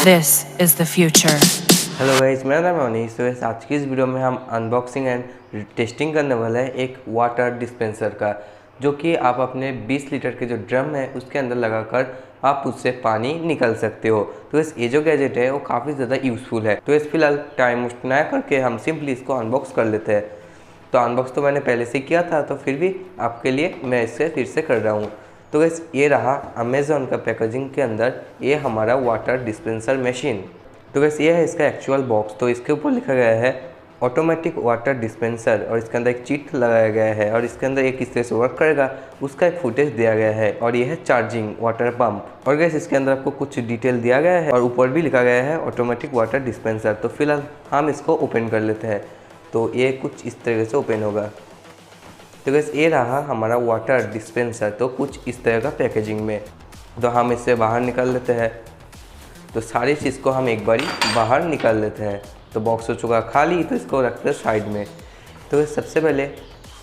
This is the future. Hello guys, मेरा नाम है अनीस। तो आज की इस वीडियो में हम अनबॉक्सिंग एंड टेस्टिंग करने वाले हैं एक वाटर डिस्पेंसर का, जो कि आप अपने 20 लीटर के जो ड्रम है उसके अंदर लगाकर आप उससे पानी निकाल सकते हो। तो ये जो गैजेट है वो काफ़ी ज़्यादा यूज़फुल है। तो इस फिलहाल टाइम वेस्ट ना करके हम सिंपली इसको अनबॉक्स कर लेते हैं। तो अनबॉक्स तो मैंने पहले से किया था, तो फिर भी आपके लिए मैं इसे फिर से कर रहा हूँ। तो गैस ये रहा अमेज़ॉन का पैकेजिंग के अंदर ये हमारा वाटर डिस्पेंसर मशीन। तो वैसे ये है इसका एक्चुअल बॉक्स। तो इसके ऊपर लिखा गया है ऑटोमेटिक वाटर डिस्पेंसर, और इसके अंदर एक चिट लगाया गया है और इसके अंदर एक किस तरह से वर्क करेगा उसका एक फुटेज दिया गया है। और ये है चार्जिंग वाटर पंप। और गैस इसके अंदर आपको कुछ डिटेल दिया गया है और ऊपर भी लिखा गया है ऑटोमेटिक वाटर डिस्पेंसर। तो फिलहाल हम इसको ओपन कर लेते हैं। तो ये कुछ इस तरह से ओपन होगा। तो गैस ये रहा हमारा वाटर डिस्पेंसर, तो कुछ इस तरह का पैकेजिंग में। तो हम इससे बाहर निकाल लेते हैं। तो सारी चीज़ को हम एक बारी बाहर निकाल लेते हैं। तो बॉक्स हो चुका खाली, तो इसको रखते हैं साइड में। तो सबसे पहले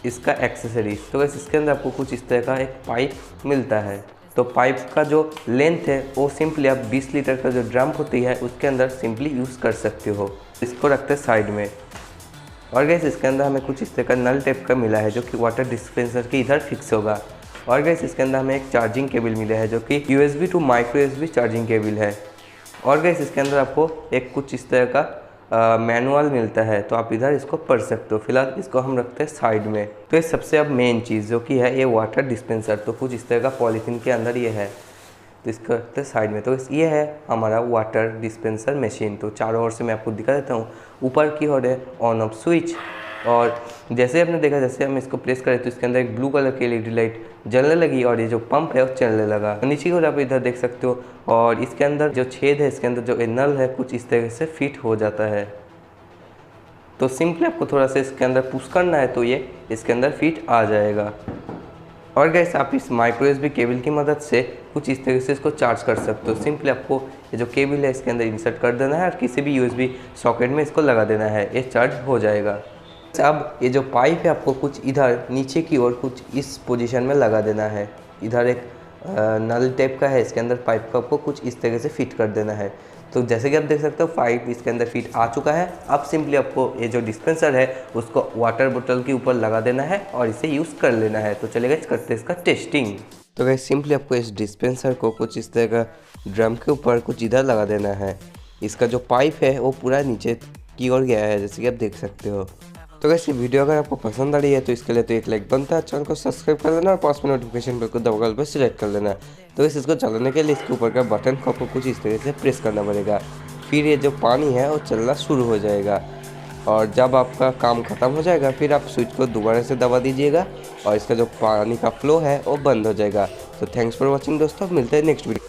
इसका एक्सेसरीज। तो वैसे इसके अंदर आपको कुछ इस तरह का एक पाइप मिलता है। तो पाइप का जो लेंथ है वो सिंपली आप 20 लीटर का जो ड्रम होती है उसके अंदर सिंपली यूज़ कर सकते हो। इसको रखते हैं साइड में। और गैस इसके अंदर हमें कुछ इस तरह का नल टाइप का मिला है जो कि वाटर डिस्पेंसर के इधर फिक्स होगा। और गैस इसके अंदर हमें एक चार्जिंग केबल मिला है जो कि USB to micro USB charging cable है। और गैस इसके अंदर आपको एक कुछ इस तरह का मैनुअल मिलता है, तो आप इधर इसको पढ़ सकते हो। फिलहाल इसको हम रखते हैं साइड में। तो ये सबसे अब मेन चीज़ जो कि है ये वाटर डिस्पेंसर। तो कुछ इस तरह का पॉलीथीन के अंदर ये है, तो इसको रखते हैं साइड में। तो ये है हमारा वाटर डिस्पेंसर मशीन। तो चारों ओर से मैं आपको दिखा देता हूँ। ऊपर की ओर है ऑन ऑफ स्विच, और जैसे आपने देखा जैसे हम इसको प्रेस करें तो इसके अंदर एक ब्लू कलर की LED लाइट जलने लगी और ये जो पंप है वो चलने लगा। तो नीचे की ओर आप इधर देख सकते हो। और इसके अंदर जो छेद है, इसके अंदर जो नल है कुछ इस तरह से फिट हो जाता है। तो सिंपली आपको थोड़ा सा इसके अंदर पुश करना है तो ये इसके अंदर फिट आ जाएगा। और गैस आप इस माइक्रो USB केबल की मदद से कुछ इस तरह से इसको चार्ज कर सकते हो। सिंपली आपको ये जो केबल है इसके अंदर इंसर्ट कर देना है और किसी भी USB सॉकेट में इसको लगा देना है, ये चार्ज हो जाएगा। अब ये जो पाइप है आपको कुछ इधर नीचे की ओर कुछ इस पोजीशन में लगा देना है। इधर एक नल टाइप का है, इसके अंदर पाइप को आपको कुछ इस तरह से फिट कर देना है। तो जैसे कि आप देख सकते हो पाइप इसके अंदर फिट आ चुका है। अब सिंपली आपको ये जो डिस्पेंसर है उसको वाटर बोतल के ऊपर लगा देना है और इसे यूज़ कर लेना है। तो चलेगा करते हैं इसका टेस्टिंग। तो गाइस सिंपली आपको इस डिस्पेंसर को कुछ इस तरह का ड्रम के ऊपर कुछ इधर लगा देना है। इसका जो पाइप है वो पूरा नीचे की ओर गया है, जैसे कि आप देख सकते हो। तो वैसे वीडियो अगर आपको पसंद आ रही है तो इसके लिए तो एक लाइक बनता है, चैनल को सब्सक्राइब कर देना और पास में नोटिफिकेशन बेल को दबाकर पर सिलेक्ट कर लेना। तो इसको चलाने के लिए इसके ऊपर का बटन को आपको कुछ इस तरह से प्रेस करना पड़ेगा। फिर ये जो पानी है वो चलना शुरू हो जाएगा, और जब आपका काम ख़त्म हो जाएगा फिर आप स्विच को दोबारा से दबा दीजिएगा और इसका जो पानी का फ्लो है वो बंद हो जाएगा। तो थैंक्स फॉर वॉचिंग दोस्तों, मिलते हैं नेक्स्ट वीडियो।